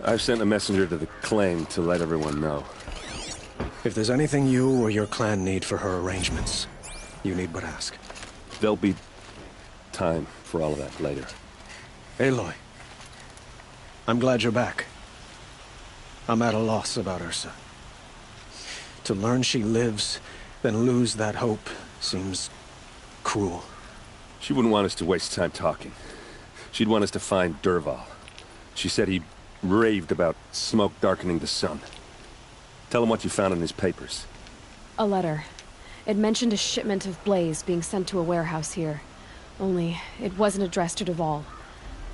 I've sent a messenger to the claim to let everyone know. If there's anything you or your clan need for her arrangements, you need but ask. There'll be time for all of that later. Aloy, I'm glad you're back. I'm at a loss about Ursa. To learn she lives, then lose that hope, seems cruel. She wouldn't want us to waste time talking. She'd want us to find Dervahl. She said he raved about smoke darkening the sun. Tell him what you found in his papers. A letter. It mentioned a shipment of Blaze being sent to a warehouse here. Only, it wasn't addressed to Dervahl.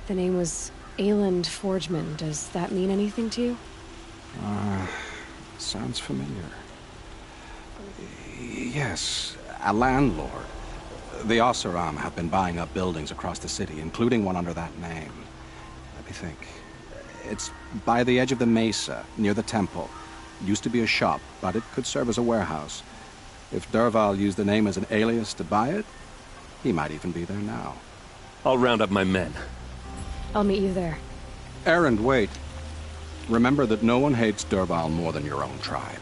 The name was Ayland Forgeman. Does that mean anything to you? Sounds familiar. Yes, a landlord. The Oseram have been buying up buildings across the city, including one under that name. Let me think. It's by the edge of the mesa, near the temple. Used to be a shop, but it could serve as a warehouse. If Dervahl used the name as an alias to buy it, he might even be there now. I'll round up my men. I'll meet you there. Erend, wait. Remember that no one hates Dervahl more than your own tribe.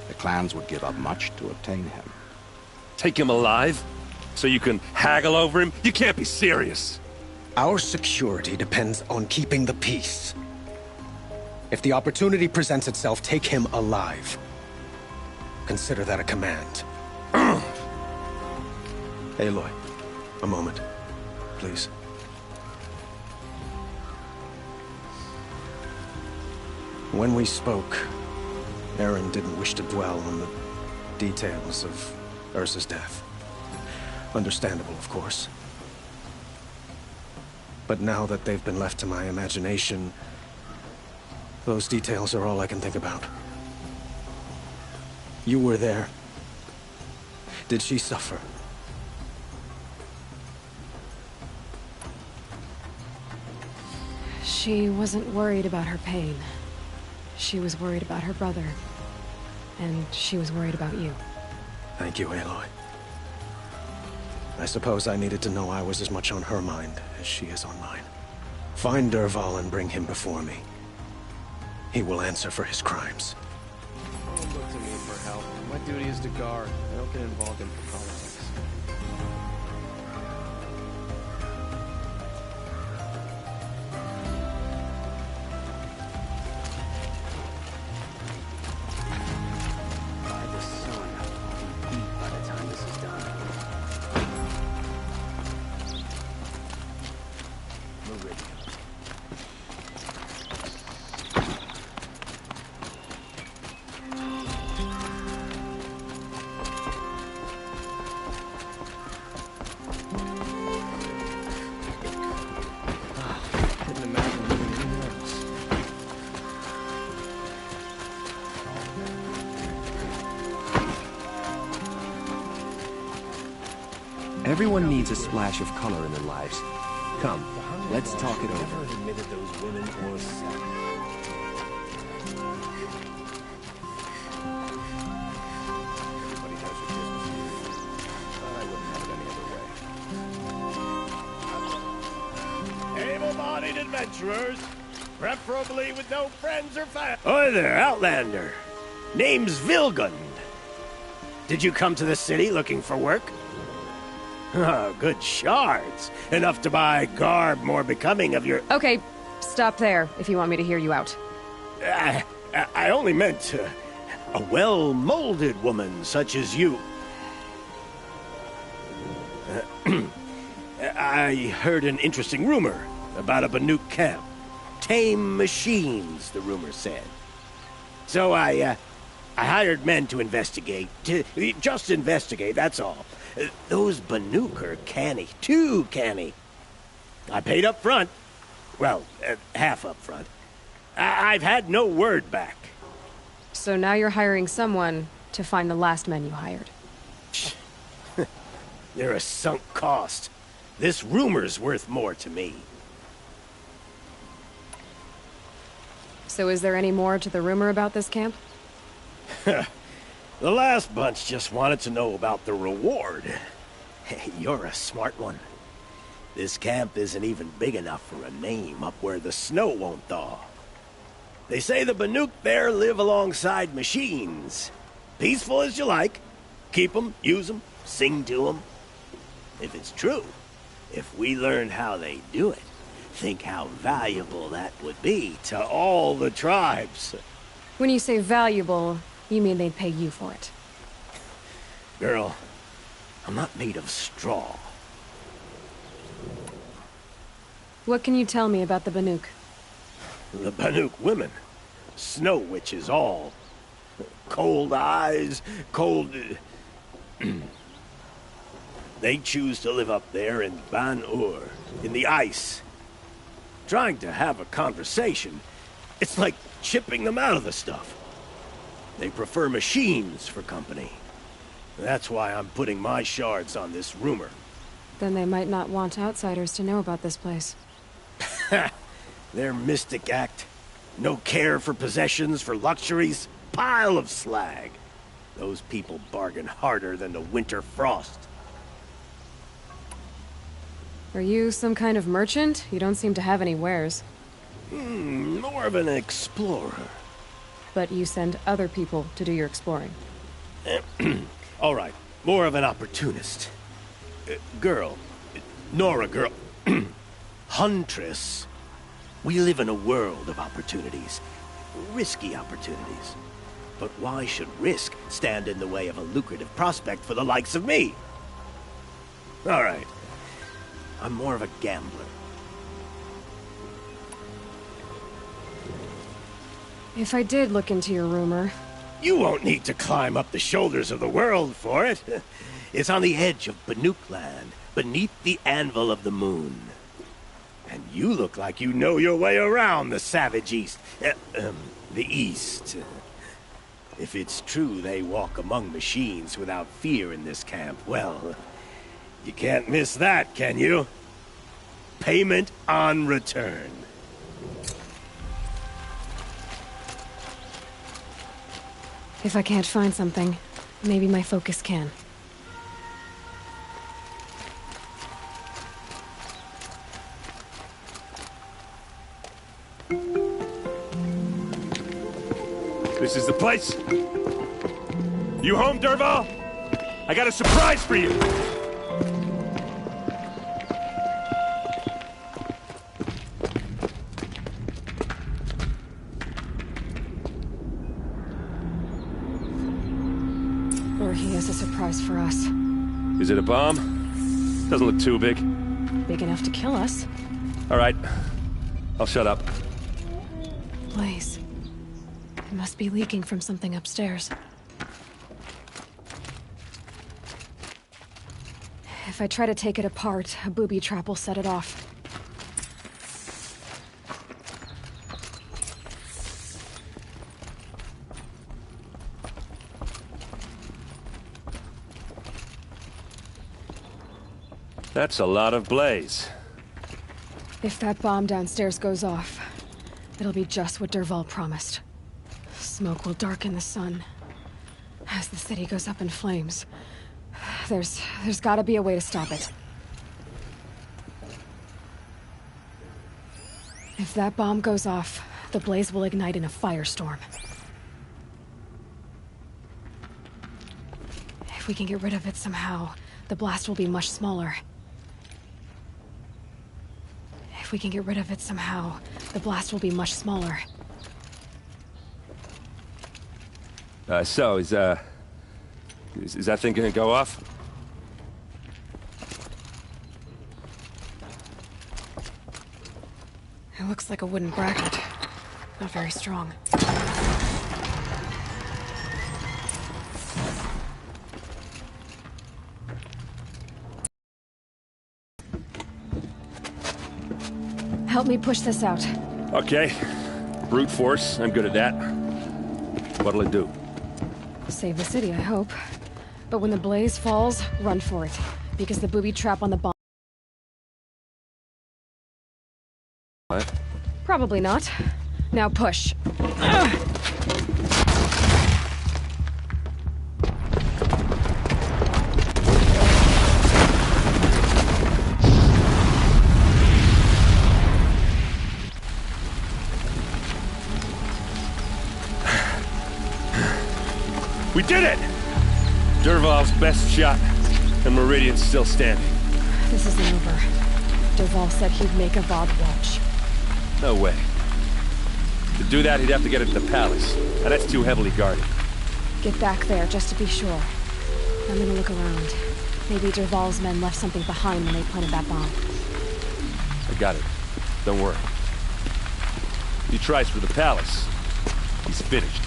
The clans would give up much to obtain him. Take him alive? So you can haggle over him? You can't be serious. Our security depends on keeping the peace. If the opportunity presents itself, take him alive. Consider that a command. Aloy, a moment, please. When we spoke, Erend didn't wish to dwell on the details of Ursa's death. Understandable, of course. But now that they've been left to my imagination, those details are all I can think about. You were there. Did she suffer? She wasn't worried about her pain. She was worried about her brother. And she was worried about you. Thank you, Aloy. I suppose I needed to know I was as much on her mind as she is on mine. Find Dervahl and bring him before me. He will answer for his crimes. Don't look to me for help. My duty is to guard. I don't get involved in politics. By the sun, I'll be beat by the time this is done. Meridian. Couldn't imagine living anywhere else. Everyone needs a splash of color in their lives. Come, let's talk it over. Never admitted those women or sex. Everybody has your business here. I wouldn't have it any other way. Able-bodied adventurers, preferably with no friends or family. Hi there, Outlander. Name's Vilgund. Did you come to the city looking for work? Oh, good shards. Enough to buy garb more becoming of your... Okay, stop there if you want me to hear you out. I only meant a well-molded woman such as you. I heard an interesting rumor about a Banuk camp. Tame machines, the rumor said. So I hired men to investigate. Just investigate, that's all. Those Banuk are canny, too canny. I paid up front. Well, half up front. I've had no word back. So now you're hiring someone to find the last men you hired. They're a sunk cost. This rumor's worth more to me. So is there any more to the rumor about this camp? The last bunch just wanted to know about the reward. Hey, you're a smart one. This camp isn't even big enough for a name up where the snow won't thaw. They say the Banuk there live alongside machines. Peaceful as you like. Keep 'em, use 'em, sing to 'em. If it's true, if we learned how they do it, think how valuable that would be to all the tribes. When you say valuable, you mean they'd pay you for it. Girl, I'm not made of straw. What can you tell me about the Banuk? The Banuk women. Snow witches all. Cold eyes, cold... They choose to live up there in Ban-Ur, in the ice. Trying to have a conversation, it's like chipping them out of the stuff. They prefer machines for company. That's why I'm putting my shards on this rumor. Then they might not want outsiders to know about this place. Their mystic act. No care for possessions, for luxuries. Pile of slag. Those people bargain harder than the winter frost. Are you some kind of merchant? You don't seem to have any wares. More of an explorer. But you send other people to do your exploring. All right, more of an opportunist. Girl. Nora girl. Huntress. We live in a world of opportunities. Risky opportunities. But why should risk stand in the way of a lucrative prospect for the likes of me? All right. I'm more of a gambler. If I did look into your rumor... You won't need to climb up the shoulders of the world for it. It's on the edge of Banuk land, beneath the anvil of the moon. And you look like you know your way around the savage east. The east. If it's true they walk among machines without fear in this camp, well, you can't miss that, can you? Payment on return. If I can't find something, maybe my focus can. This is the place? You home, Dervahl? I got a surprise for you! Or he has a surprise for us. Is it a bomb? Doesn't look too big. Big enough to kill us. All right. I'll shut up. Blaze. It must be leaking from something upstairs. If I try to take it apart, a booby trap will set it off. That's a lot of blaze. If that bomb downstairs goes off, it'll be just what Dervahl promised. Smoke will darken the sun. As the city goes up in flames, there's gotta be a way to stop it. If that bomb goes off, the blaze will ignite in a firestorm. If we can get rid of it somehow, the blast will be much smaller. If we can get rid of it somehow, the blast will be much smaller. So, is that thing gonna go off? It looks like a wooden bracket. Not very strong. Help me push this out. Okay. Brute force, I'm good at that. What'll it do? Save the city, I hope. But when the blaze falls, run for it. Because the booby trap on the bomb... What? Probably not. Now push. We did it! Dervahl's best shot, and Meridian's still standing. This isn't over. Dervahl said he'd make Avad watch. No way. To do that, he'd have to get it to the palace, and that's too heavily guarded. Get back there, just to be sure. I'm gonna look around. Maybe Dervahl's men left something behind when they planted that bomb. I got it. Don't worry. If he tries for the palace, he's finished.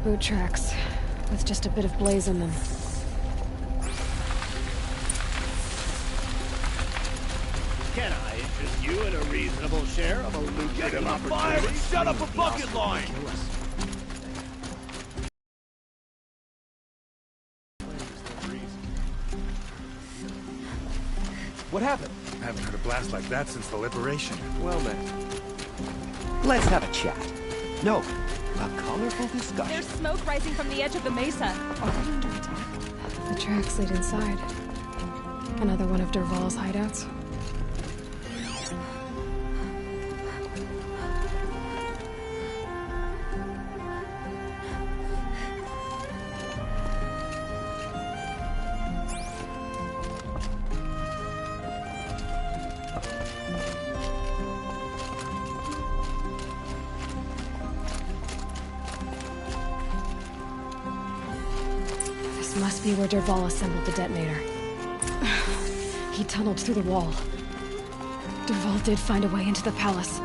Boot tracks, with just a bit of blaze in them. Can I interest you in a reasonable share of a lucrative opportunity? Shut up a bucket line! What happened? I haven't heard a blast like that since the liberation. Well then, let's have a chat. No, a colorful discussion. There's smoke rising from the edge of the mesa. Are they under attack? The tracks lead inside. Another one of Dervahl's hideouts. Must be where Dervahl assembled the detonator. He tunneled through the wall. Dervahl did find a way into the palace.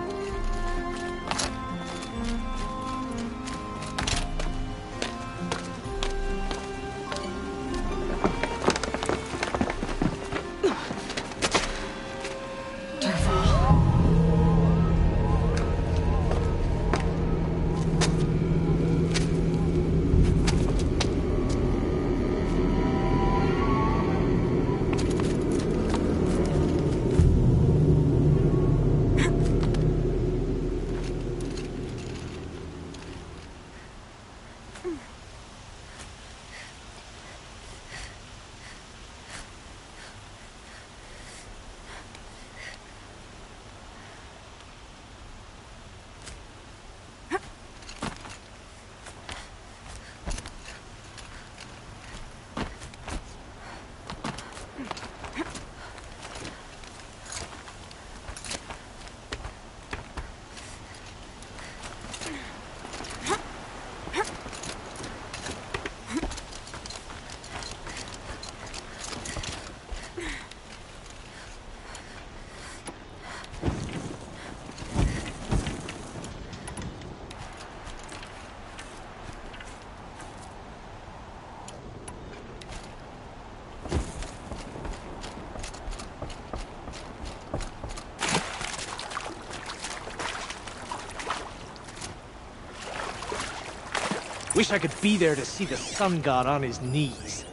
Wish I could be there to see the sun god on his knees.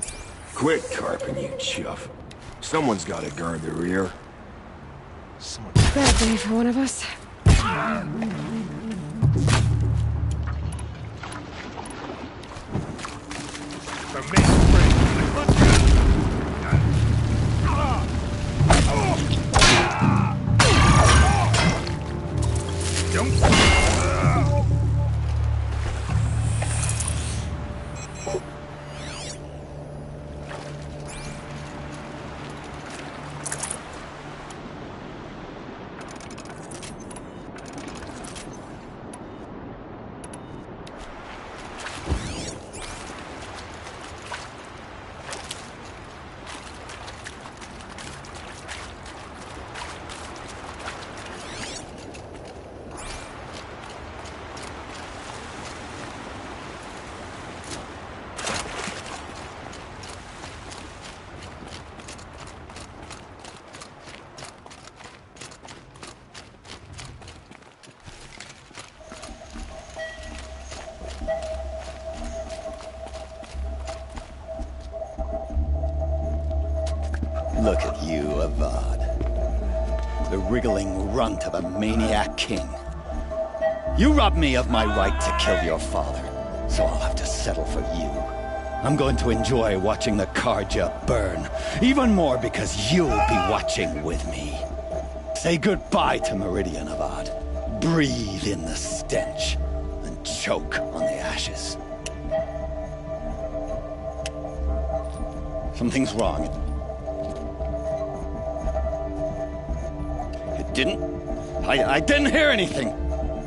Quit carping, you chuff. Someone's gotta guard the rear. Bad day for one of us. Look at you, Avad. The wriggling runt of a maniac king. You robbed me of my right to kill your father, so I'll have to settle for you. I'm going to enjoy watching the Carja burn, even more because you'll be watching with me. Say goodbye to Meridian, Avad. Breathe in the stench, and choke on the ashes. Something's wrong. It didn't... I didn't hear anything.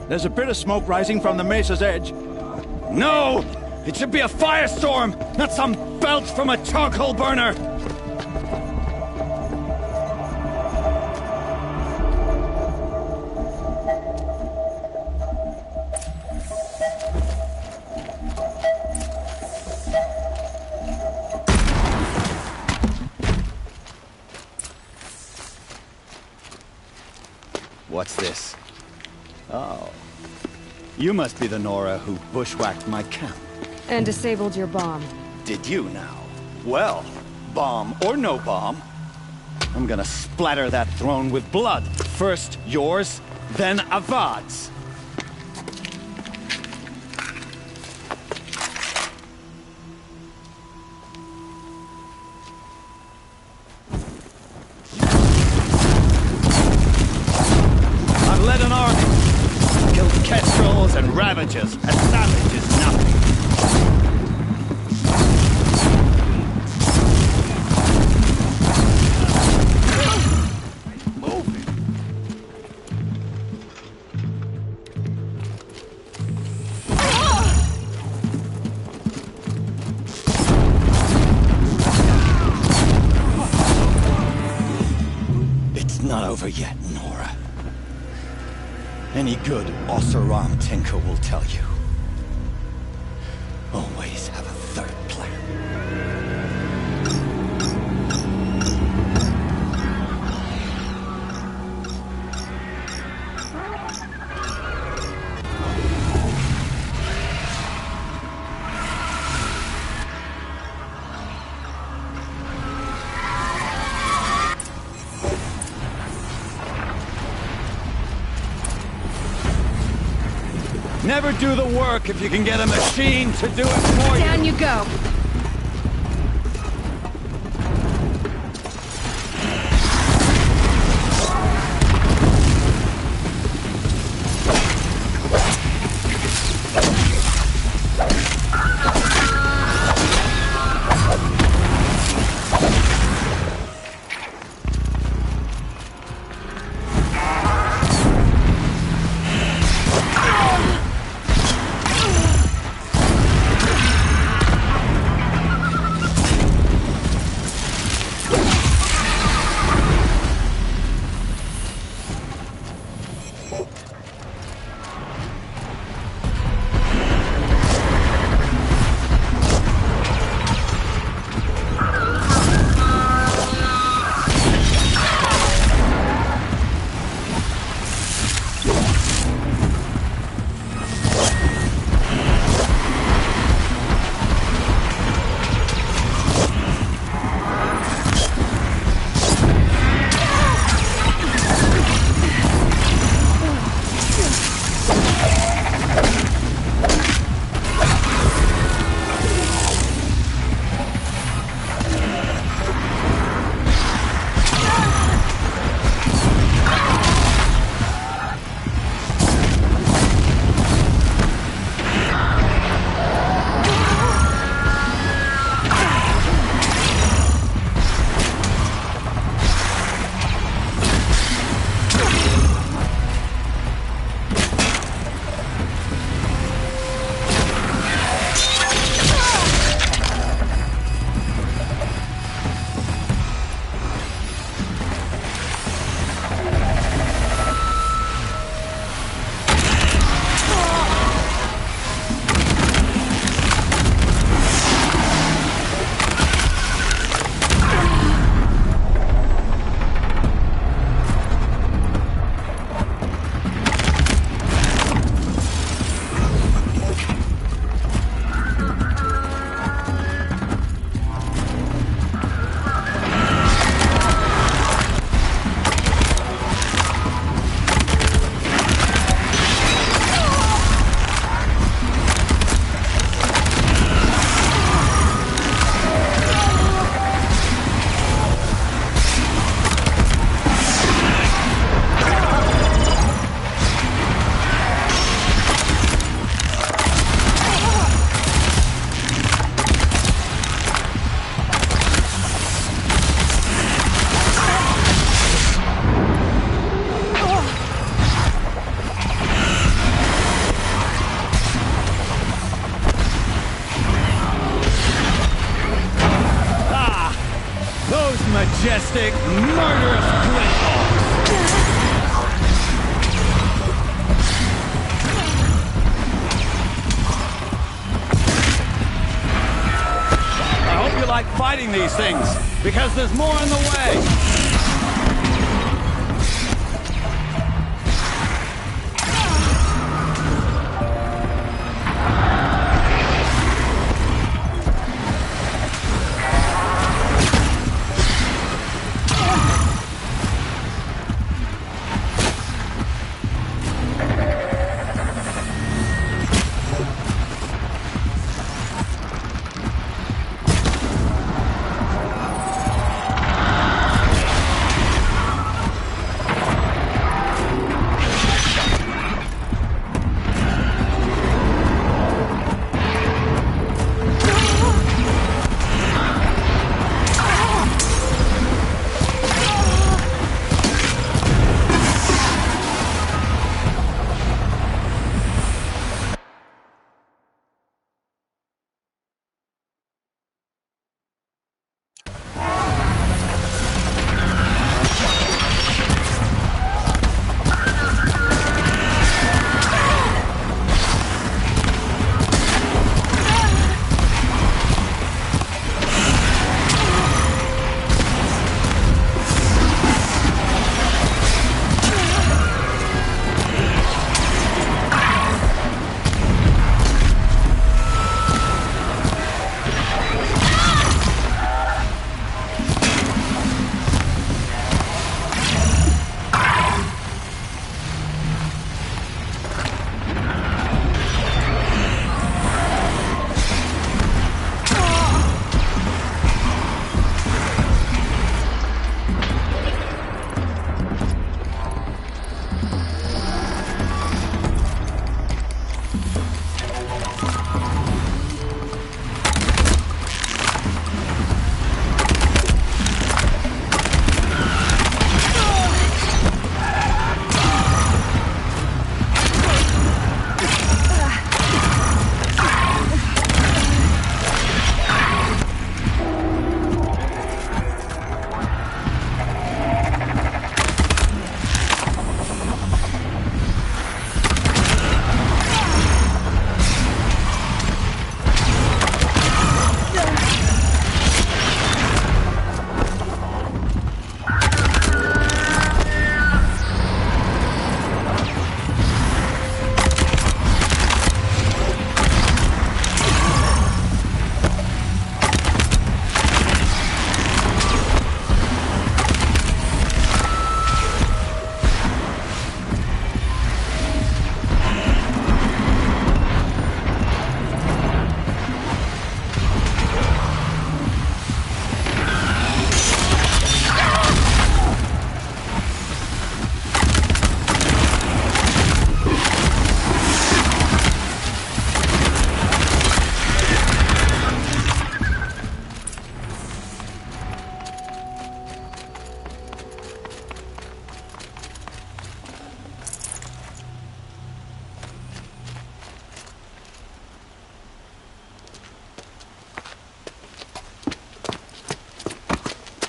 There's a bit of smoke rising from the mesa's edge. No! It should be a firestorm, not some belch from a charcoal burner! What's this? Oh. You must be the Nora who bushwhacked my camp. And disabled your bomb. Did you now? Well, bomb or no bomb, I'm gonna splatter that throne with blood. First yours, then Avad's. I've led an army, killed kestrels and ravagers. A savage is nothing. Not over yet, Nora. Any good Oseram tinker will tell you. Always have a third plan. Never do the work if you can get a machine to do it for you. Down you go. most majestic, murderous Glinthawks! I hope you like fighting these things, because there's more in the way!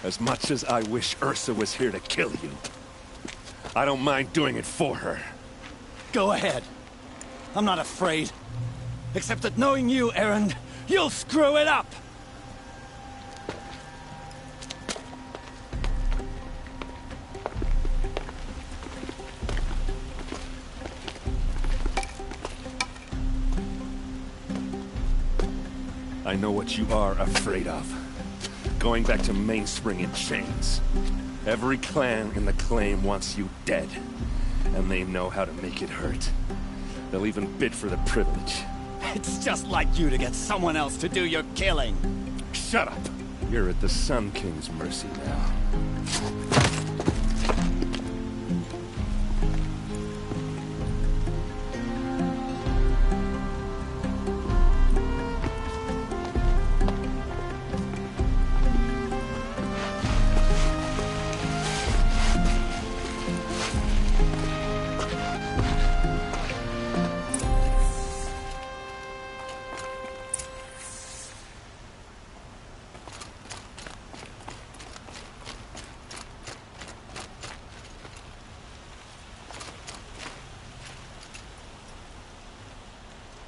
As much as I wish Ursa was here to kill you, I don't mind doing it for her. Go ahead. I'm not afraid. Except that knowing you, Erend, you'll screw it up! I know what you are afraid of. Going back to Mainspring in chains. Every clan in the Claim wants you dead. And they know how to make it hurt. They'll even bid for the privilege. It's just like you to get someone else to do your killing. Shut up! You're at the Sun King's mercy now.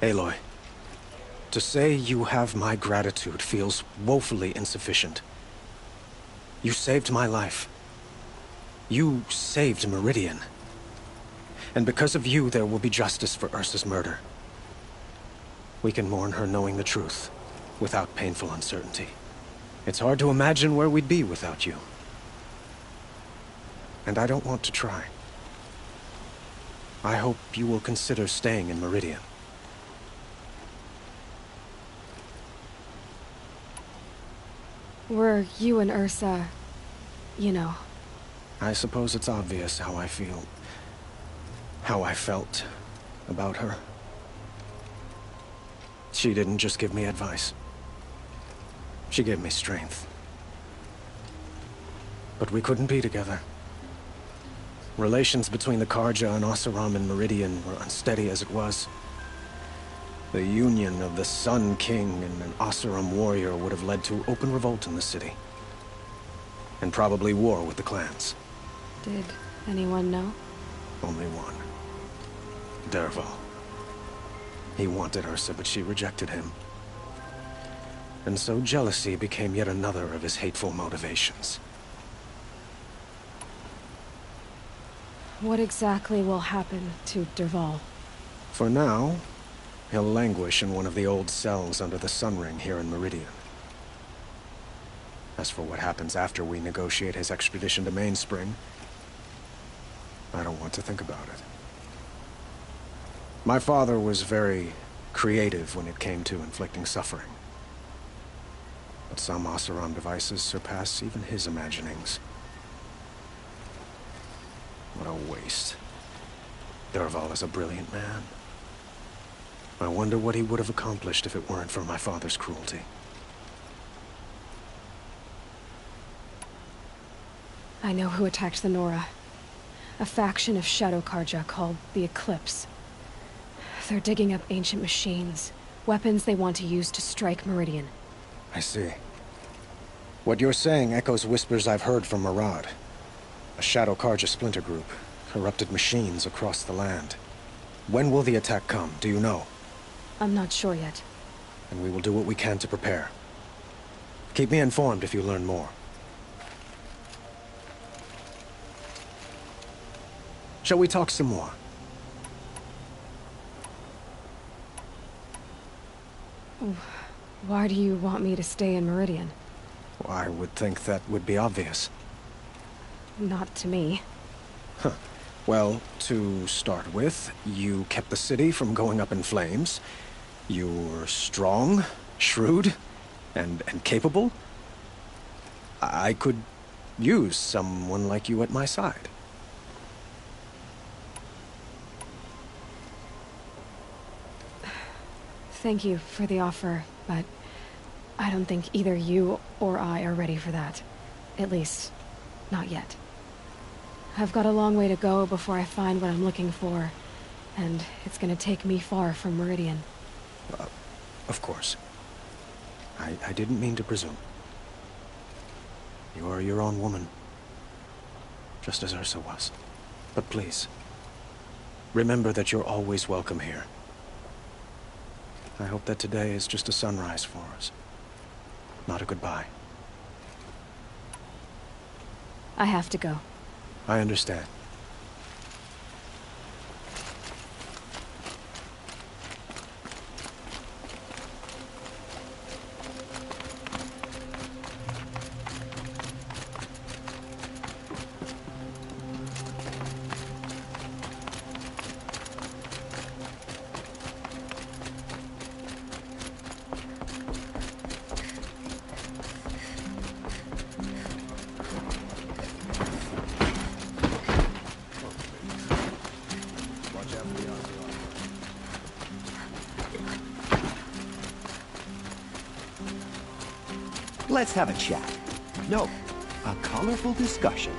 Aloy, to say you have my gratitude feels woefully insufficient. You saved my life. You saved Meridian. And because of you, there will be justice for Ursa's murder. We can mourn her knowing the truth, without painful uncertainty. It's hard to imagine where we'd be without you. And I don't want to try. I hope you will consider staying in Meridian. Were you and Ursa, you know? I suppose it's obvious how I feel. How I felt about her. She didn't just give me advice. She gave me strength. But we couldn't be together. Relations between the Carja and Oseram and Meridian were unsteady as it was. The union of the Sun King and an Oseram warrior would have led to open revolt in the city. And probably war with the clans. Did anyone know? Only one. Dervahl. He wanted Ursa, but she rejected him. And so jealousy became yet another of his hateful motivations. What exactly will happen to Dervahl? For now, he'll languish in one of the old cells under the Sun Ring here in Meridian. As for what happens after we negotiate his extradition to Mainspring, I don't want to think about it. My father was very creative when it came to inflicting suffering. But some Oseram devices surpass even his imaginings. What a waste. Dervahl is a brilliant man. I wonder what he would have accomplished if it weren't for my father's cruelty. I know who attacked the Nora. A faction of Shadow Carja called the Eclipse. They're digging up ancient machines, weapons they want to use to strike Meridian. I see. What you're saying echoes whispers I've heard from Murad. A Shadow Carja splinter group, corrupted machines across the land. When will the attack come, do you know? I'm not sure yet. And we will do what we can to prepare. Keep me informed if you learn more. Shall we talk some more? Why do you want me to stay in Meridian? Well, I would think that would be obvious. Not to me. Huh. Well, to start with, you kept the city from going up in flames. You were strong, shrewd, and capable. I could use someone like you at my side. Thank you for the offer, but I don't think either you or I are ready for that. At least, not yet. I've got a long way to go before I find what I'm looking for, and it's gonna take me far from Meridian. Of course. I didn't mean to presume. You are your own woman, just as Ursa was. But please, remember that you're always welcome here. I hope that today is just a sunrise for us, not a goodbye. I have to go. I understand. Let's have a chat. No, a colorful discussion.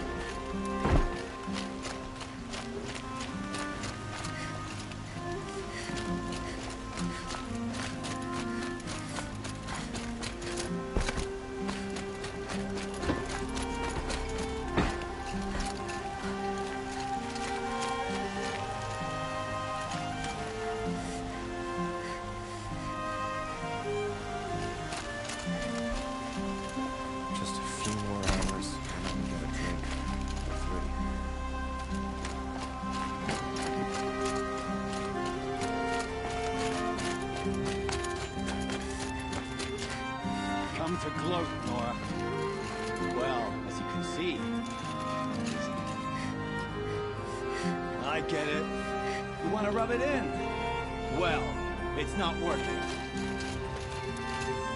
get it. You want to rub it in? Well, it's not working.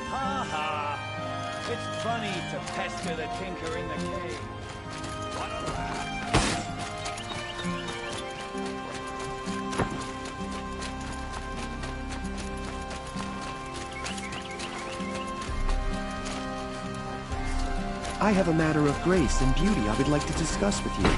Ha ha! It's funny to pester the tinker in the cave. What a laugh! I have a matter of grace and beauty I would like to discuss with you.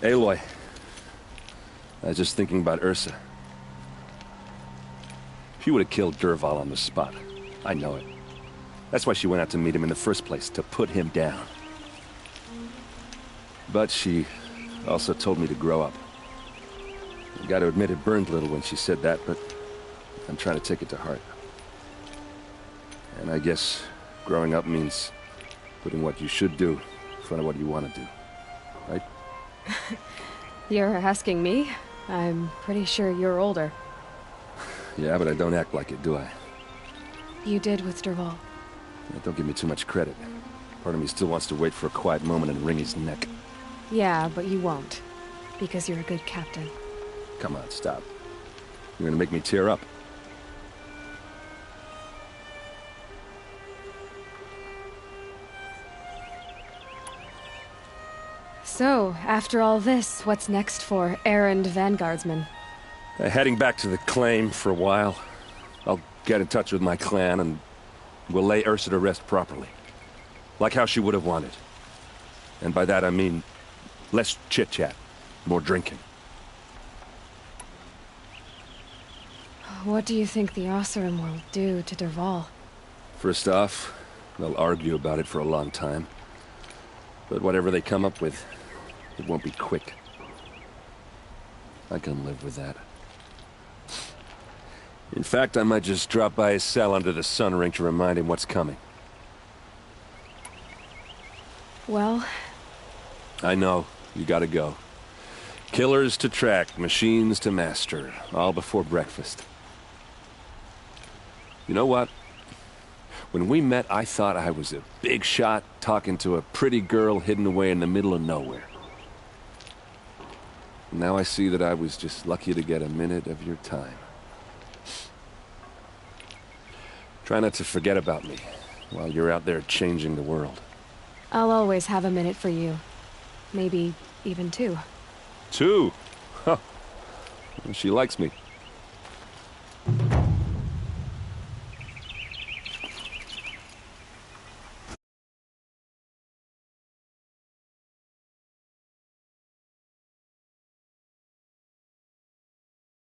Aloy, I was just thinking about Ursa. She would have killed Dervahl on the spot. I know it. That's why she went out to meet him in the first place, to put him down. But she also told me to grow up. I gotta admit it burned a little when she said that, but I'm trying to take it to heart. And I guess growing up means putting what you should do in front of what you want to do. Right? You're asking me? I'm pretty sure you're older. Yeah, but I don't act like it, do I? You did with Dervahl. Yeah, don't give me too much credit. Part of me still wants to wait for a quiet moment and wring his neck. Yeah, but you won't. Because you're a good captain. Come on, stop. You're gonna make me tear up. So, after all this, what's next for Erend Vanguardsman? Heading back to the claim for a while. I'll get in touch with my clan and we'll lay Ursa to rest properly. Like how she would have wanted. And by that I mean less chit-chat, more drinking. What do you think the Oseram will do to Dervahl? First off, they'll argue about it for a long time. But whatever they come up with, it won't be quick. I can live with that. In fact, I might just drop by his cell under the sun ring to remind him what's coming. Well... I know. You gotta go. Killers to track, machines to master. All before breakfast. You know what? When we met, I thought I was a big shot talking to a pretty girl hidden away in the middle of nowhere. Now I see that I was just lucky to get a minute of your time. Try not to forget about me while you're out there changing the world. I'll always have a minute for you. Maybe even two. Two? Huh. She likes me.